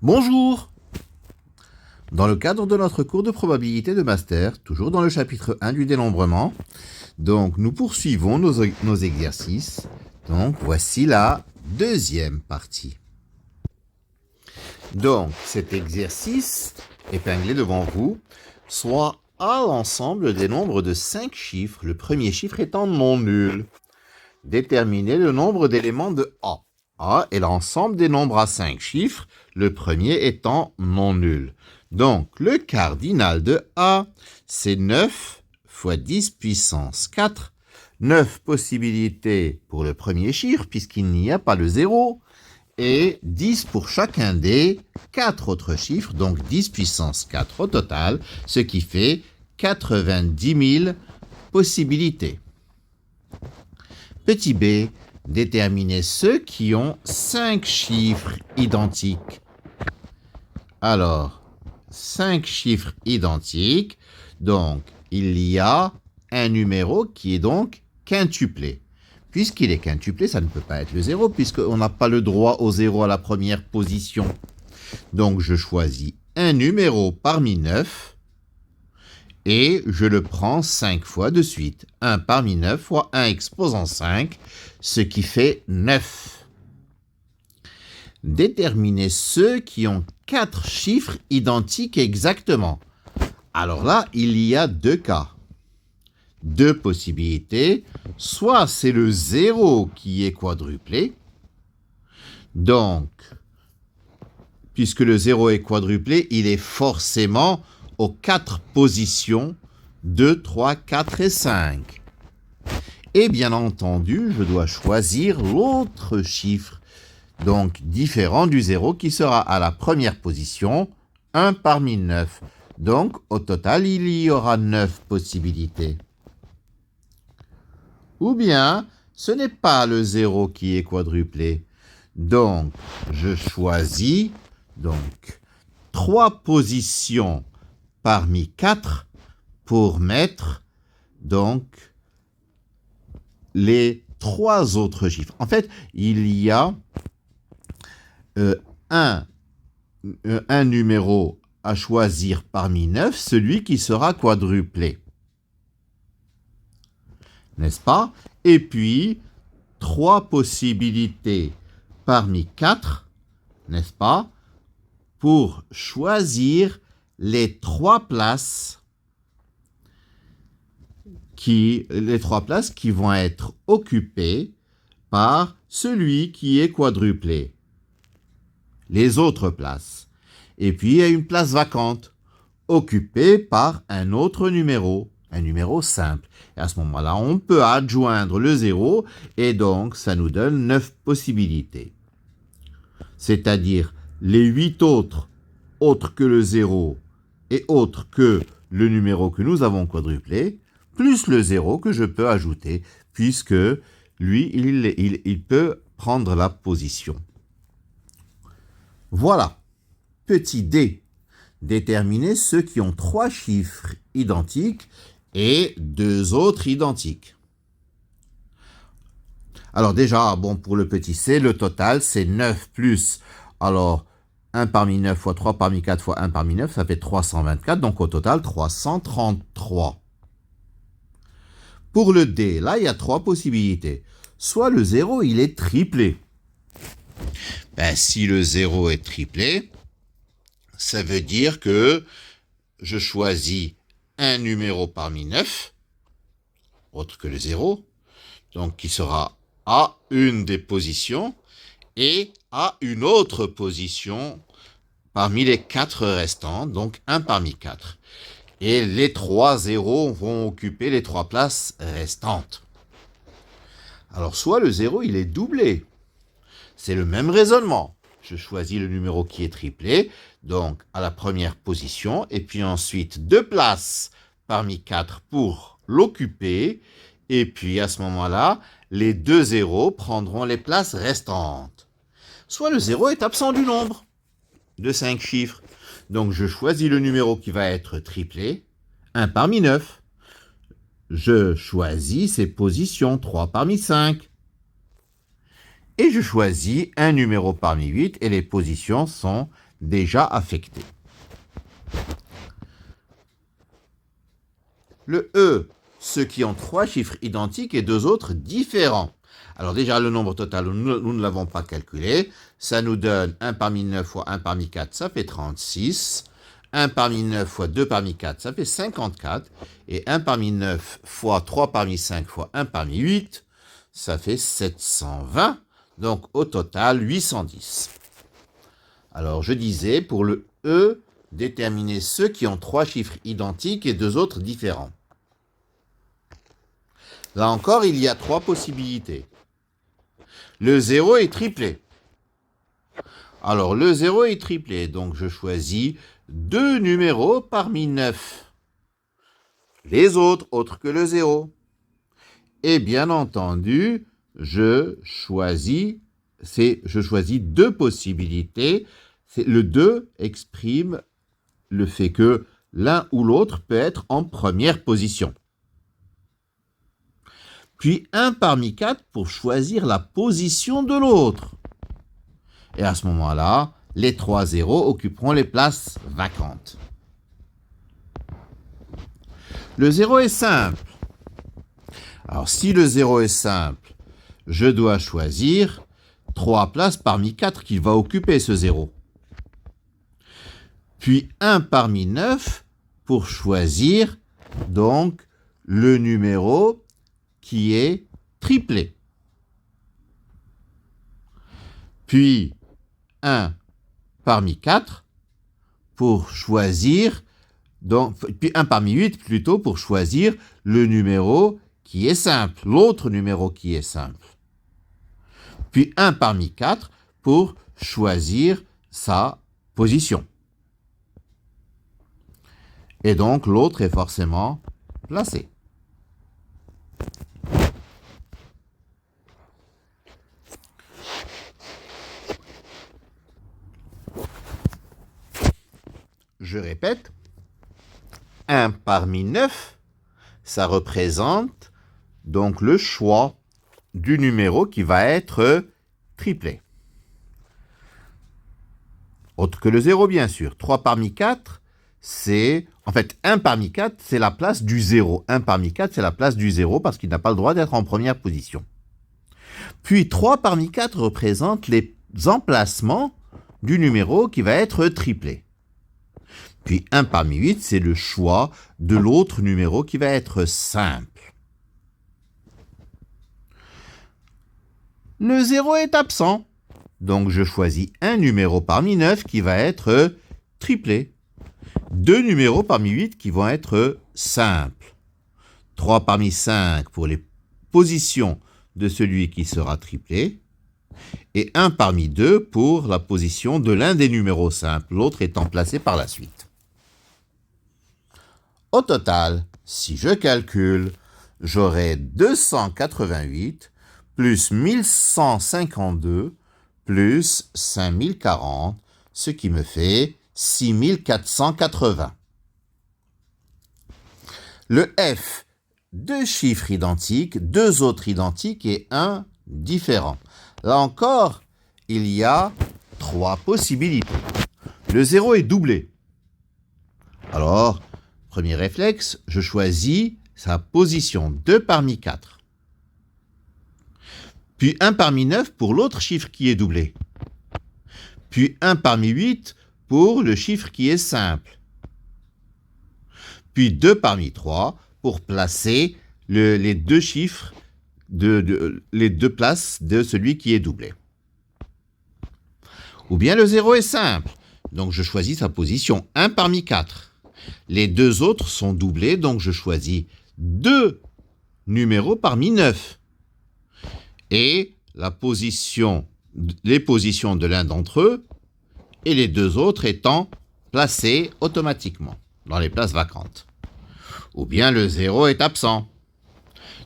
Bonjour! Dans le cadre de notre cours de probabilité de master, toujours dans le chapitre 1 du dénombrement, donc nous poursuivons nos exercices. Donc voici la deuxième partie. Donc cet exercice, épinglé devant vous, soit A l'ensemble des nombres de 5 chiffres, le premier chiffre étant non nul. Déterminez le nombre d'éléments de A. A est l'ensemble des nombres à 5 chiffres, le premier étant non nul. Donc, le cardinal de A, c'est 9 fois 10 puissance 4. 9 possibilités pour le premier chiffre, puisqu'il n'y a pas de 0, et 10 pour chacun des 4 autres chiffres, donc 10 puissance 4 au total, ce qui fait 90 000 possibilités. Petit b, déterminez ceux qui ont 5 chiffres identiques. Alors, 5 chiffres identiques, donc il y a un numéro qui est donc quintuplé. Puisqu'il est quintuplé, ça ne peut pas être le 0, puisqu'on n'a pas le droit au 0 à la première position. Donc je choisis un numéro parmi 9, et je le prends 5 fois de suite. 1 parmi 9 fois 1 exposant 5, ce qui fait 9. Déterminez ceux qui ont 4 chiffres identiques exactement. Alors là, il y a 2 cas. 2 possibilités. Soit c'est le 0 qui est quadruplé. Donc, puisque le 0 est quadruplé, il est forcément aux 4 positions 2, 3, 4 et 5. Et bien entendu, je dois choisir l'autre chiffre, donc différent du 0, qui sera à la première position, 1 parmi 9. Donc, au total, il y aura 9 possibilités. Ou bien, ce n'est pas le 0 qui est quadruplé. Donc, je choisis 3 positions parmi 4 pour mettre donc les 3 autres chiffres. En fait, il y a un numéro à choisir parmi 9, celui qui sera quadruplé. N'est-ce pas? Et puis, 3 possibilités parmi 4, n'est-ce pas? Pour choisir les 3 places qui vont être occupées par celui qui est quadruplé. Les autres places. Et puis, il y a une place vacante, occupée par un autre numéro, un numéro simple. Et à ce moment-là, on peut adjoindre le 0, et donc, ça nous donne 9 possibilités. C'est-à-dire, les 8 autres que le 0, et autres que le numéro que nous avons quadruplé, plus le 0 que je peux ajouter, puisque lui, il peut prendre la position. Voilà. Petit d. Déterminer ceux qui ont 3 chiffres identiques et 2 autres identiques. Alors déjà, bon, pour le petit c, le total, c'est 9 plus, alors, 1 parmi 9 fois 3 parmi 4 fois 1 parmi 9, ça fait 324, donc au total, 333. Pour le d, là, il y a 3 possibilités. Soit le 0, il est triplé. Si le 0 est triplé, ça veut dire que je choisis un numéro parmi 9, autre que le 0, donc qui sera à une des positions, et à une autre position parmi les 4 restants, donc 1 parmi 4. Et les 3 zéros vont occuper les 3 places restantes. Alors soit le 0, il est doublé. C'est le même raisonnement. Je choisis le numéro qui est triplé, donc à la première position, et puis ensuite 2 places parmi 4 pour l'occuper, et puis à ce moment-là, les 2 zéros prendront les places restantes. Soit le 0 est absent du nombre de 5 chiffres, donc je choisis le numéro qui va être triplé, 1 parmi 9. Je choisis ses positions, 3 parmi 5. Et je choisis un numéro parmi 8 et les positions sont déjà affectés. Le E, ceux qui ont 3 chiffres identiques et 2 autres différents. Alors déjà, le nombre total, nous ne l'avons pas calculé. Ça nous donne 1 parmi 9 fois 1 parmi 4, ça fait 36. 1 parmi 9 fois 2 parmi 4, ça fait 54. Et 1 parmi 9 fois 3 parmi 5 fois 1 parmi 8, ça fait 720. Donc au total, 810. Alors je disais, pour le E, déterminer ceux qui ont 3 chiffres identiques et 2 autres différents. Là encore, il y a 3 possibilités. Le 0 est triplé. Alors, le 0 est triplé, donc je choisis 2 numéros parmi 9. Les autres que le 0. Et bien entendu, je choisis 2 possibilités. Le 2 exprime le fait que l'un ou l'autre peut être en première position. Puis 1 parmi 4 pour choisir la position de l'autre. Et à ce moment-là, les 3 zéros occuperont les places vacantes. Le 0 est simple. Alors si le 0 est simple, je dois choisir 3 places parmi 4 qu'il va occuper ce 0. Puis 1 parmi 9 pour choisir donc le numéro qui est triplé. Puis 1 parmi 4 pour choisir, puis 1 parmi 8 plutôt pour choisir le numéro qui est simple, l'autre numéro qui est simple. Puis 1 parmi 4 pour choisir sa position. Et donc l'autre est forcément placé. Je répète, 1 parmi 9, ça représente donc le choix du numéro qui va être triplé. Autre que le 0, bien sûr. 3 parmi 4, c'est... En fait, 1 parmi 4, c'est la place du 0. 1 parmi 4, c'est la place du 0 parce qu'il n'a pas le droit d'être en première position. Puis 3 parmi 4 représente les emplacements du numéro qui va être triplé. Puis 1 parmi 8, c'est le choix de l'autre numéro qui va être simple. Le 0 est absent, donc je choisis un numéro parmi 9 qui va être triplé. 2 numéros parmi 8 qui vont être simples. 3 parmi 5 pour les positions de celui qui sera triplé. Et 1 parmi 2 pour la position de l'un des numéros simples, l'autre étant placé par la suite. Au total, si je calcule, j'aurai 288 plus 1152 plus 5040, ce qui me fait 6480. Le F, 2 chiffres identiques, 2 autres identiques et 1 différent. Là encore, il y a 3 possibilités. Le 0 est doublé. Alors, premier réflexe, je choisis sa position 2 parmi 4. Puis 1 parmi 9 pour l'autre chiffre qui est doublé. Puis 1 parmi 8 pour le chiffre qui est simple. Puis 2 parmi 3 pour placer les 2 chiffres, les 2 places de celui qui est doublé. Ou bien le 0 est simple, donc je choisis sa position 1 parmi 4. Les 2 autres sont doublés, donc je choisis 2 numéros parmi 9. Et les positions de l'un d'entre eux et les 2 autres étant placés automatiquement dans les places vacantes. Ou bien le 0 est absent.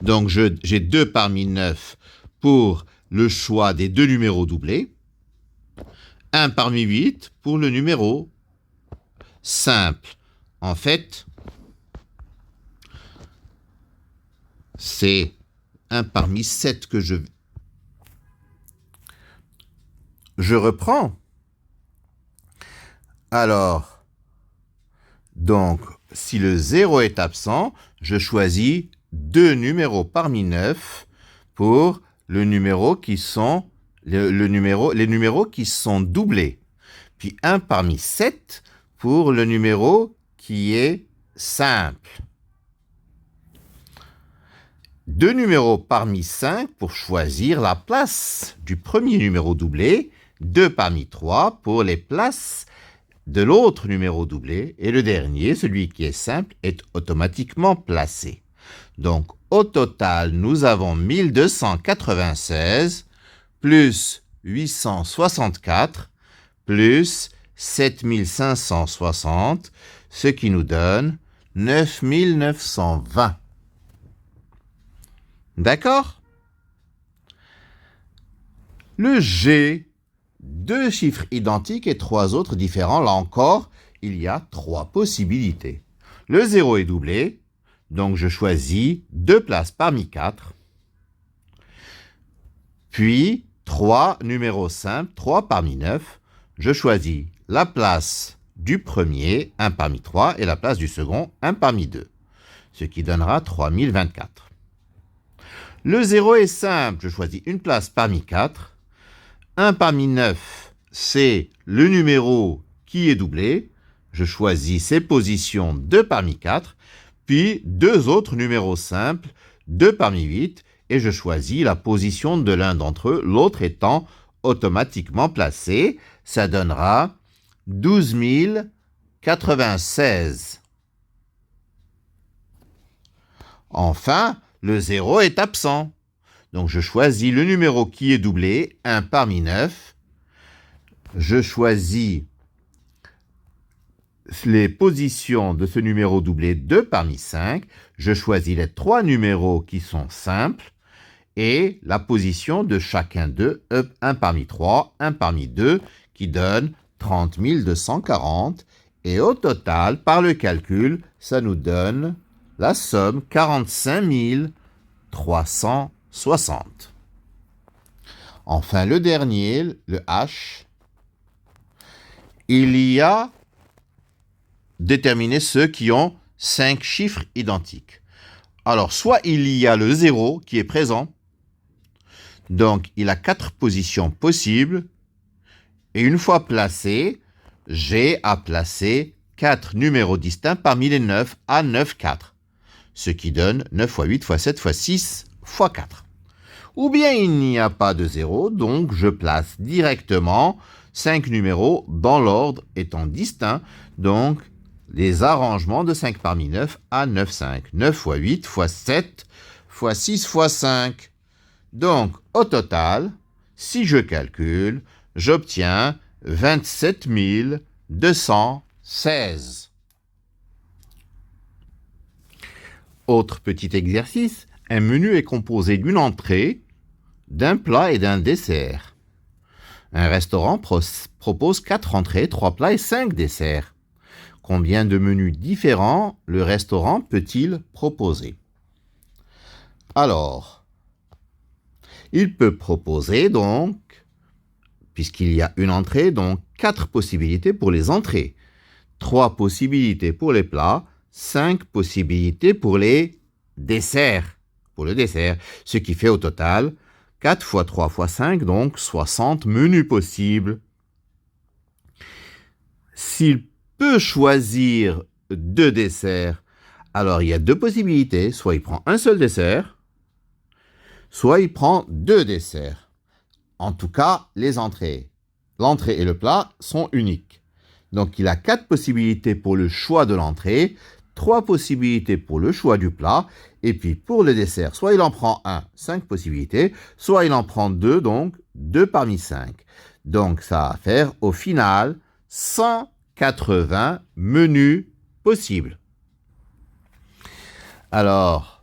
Donc j'ai 2 parmi 9 pour le choix des 2 numéros doublés, 1 parmi 8 pour le numéro simple. En fait, c'est 1 parmi 7 que je reprends. Alors, donc, si le 0 est absent, je choisis 2 numéros parmi 9 pour les numéros qui sont doublés. Puis 1 parmi 7 pour le numéro qui est simple. 2 numéros parmi 5 pour choisir la place du premier numéro doublé, 2 parmi 3 pour les places de l'autre numéro doublé, et le dernier, celui qui est simple, est automatiquement placé. Donc, au total, nous avons 1296 plus 864 plus 7560, ce qui nous donne 9920. D'accord? Le G, 2 chiffres identiques et 3 autres différents. Là encore, il y a 3 possibilités. Le 0 est doublé, donc je choisis 2 places parmi 4. Puis, 3 numéros simples, 3 parmi 9. Je choisis la place du premier, 1 parmi 3, et la place du second, 1 parmi 2, ce qui donnera 3024. Le 0 est simple, je choisis une place parmi 4. 1 parmi 9, c'est le numéro qui est doublé. Je choisis ses positions 2 parmi 4, puis 2 autres numéros simples, 2 parmi 8, et je choisis la position de l'un d'entre eux, l'autre étant automatiquement placé. Ça donnera 12 096. Enfin, le 0 est absent. Donc, je choisis le numéro qui est doublé, 1 parmi 9. Je choisis les positions de ce numéro doublé, 2 parmi 5. Je choisis les 3 numéros qui sont simples et la position de chacun d'eux, 1 parmi 3, 1 parmi 2, qui donne 30 240. Et au total, par le calcul, ça nous donne la somme 45 360. Enfin, le dernier, le H, il y a déterminé ceux qui ont 5 chiffres identiques. Alors, soit il y a le 0 qui est présent, donc il a 4 positions possibles, et une fois placé, j'ai à placer 4 numéros distincts parmi les 9 à 9, 4. Ce qui donne 9 x 8 x 7 x 6 x 4. Ou bien il n'y a pas de 0, donc je place directement 5 numéros dans l'ordre étant distinct, donc les arrangements de 5 parmi 9 à 9, 5. 9 x 8 x 7 x 6 x 5. Donc au total, si je calcule, j'obtiens 27 216. Autre petit exercice, un menu est composé d'une entrée, d'un plat et d'un dessert. Un restaurant propose 4 entrées, 3 plats et 5 desserts. Combien de menus différents le restaurant peut-il proposer? Alors, il peut proposer donc, puisqu'il y a une entrée, donc 4 possibilités pour les entrées, 3 possibilités pour les plats, 5 possibilités pour les desserts, ce qui fait au total 4 x 3 x 5, donc 60 menus possibles. S'il peut choisir 2 desserts, alors il y a 2 possibilités, soit il prend un seul dessert, soit il prend 2 desserts. En tout cas, les entrées, l'entrée et le plat sont uniques. Donc il a 4 possibilités pour le choix de l'entrée, 3 possibilités pour le choix du plat, et puis pour le dessert, soit il en prend 1, 5 possibilités, soit il en prend 2, donc 2 parmi 5. Donc ça va faire au final 180 menus possibles. Alors,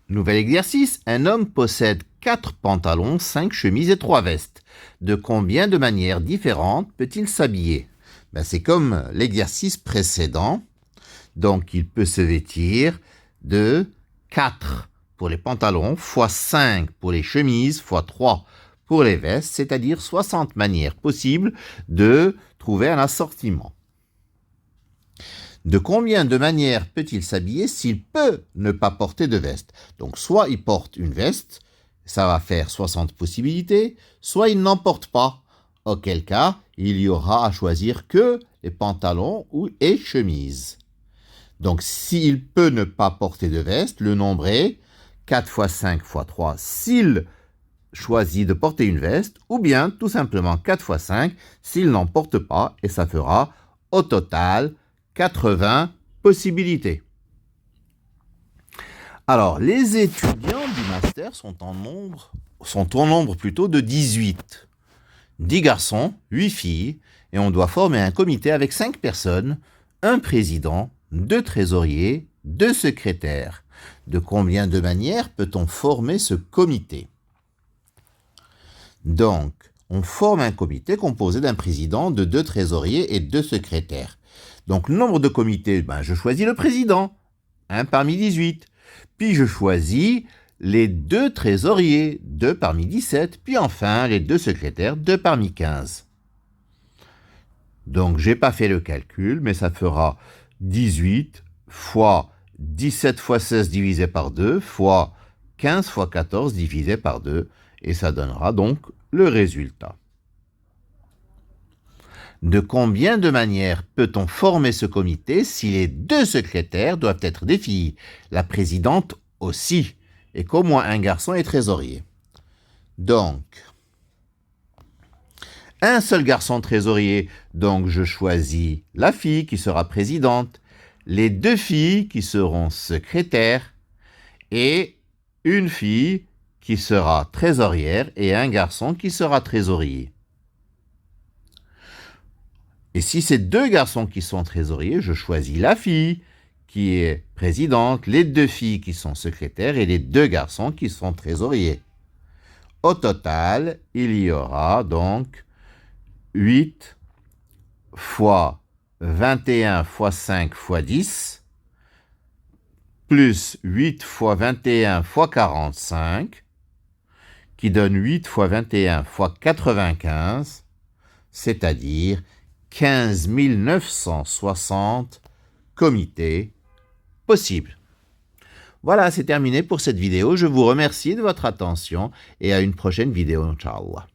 nouvel exercice, un homme possède 4 pantalons, 5 chemises et 3 vestes. De combien de manières différentes peut-il s'habiller? C'est comme l'exercice précédent. Donc, il peut se vêtir de 4 pour les pantalons, x 5 pour les chemises, x 3 pour les vestes, c'est-à-dire 60 manières possibles de trouver un assortiment. De combien de manières peut-il s'habiller s'il peut ne pas porter de veste? Donc soit il porte une veste, ça va faire 60 possibilités, soit il n'en porte pas, auquel cas il y aura à choisir que les pantalons et chemises. Donc s'il peut ne pas porter de veste, le nombre est 4 fois 5 fois 3 s'il choisit de porter une veste, ou bien tout simplement 4 fois 5 s'il n'en porte pas, et ça fera au total 80 possibilités. Alors, les étudiants du master sont au nombre plutôt de 18. 10 garçons, 8 filles, et on doit former un comité avec 5 personnes, un président, 2 trésoriers, 2 secrétaires. De combien de manières peut-on former ce comité? Donc, on forme un comité composé d'un président, de 2 trésoriers et 2 secrétaires. Donc, le nombre de comités, je choisis le président, parmi 18. Puis je choisis les 2 trésoriers, 2 parmi 17. Puis enfin, les 2 secrétaires, 2 parmi 15. Donc, j'ai pas fait le calcul, mais ça fera 18 fois 17 fois 16 divisé par 2 fois 15 fois 14 divisé par 2. Et ça donnera donc le résultat. De combien de manières peut-on former ce comité si les 2 secrétaires doivent être des filles, la présidente aussi, et qu'au moins un garçon est trésorier? Donc, un seul garçon trésorier, donc je choisis la fille qui sera présidente, les 2 filles qui seront secrétaires, et une fille qui sera trésorière et un garçon qui sera trésorier. Et si c'est 2 garçons qui sont trésoriers, je choisis la fille qui est présidente, les 2 filles qui sont secrétaires et les 2 garçons qui sont trésoriers. Au total, il y aura donc 8 fois 21 fois 5 fois 10, plus 8 fois 21 fois 45, qui donne 8 fois 21 fois 95, c'est-à-dire 15 960 comités possibles. Voilà, c'est terminé pour cette vidéo. Je vous remercie de votre attention et à une prochaine vidéo, Inch'Allah.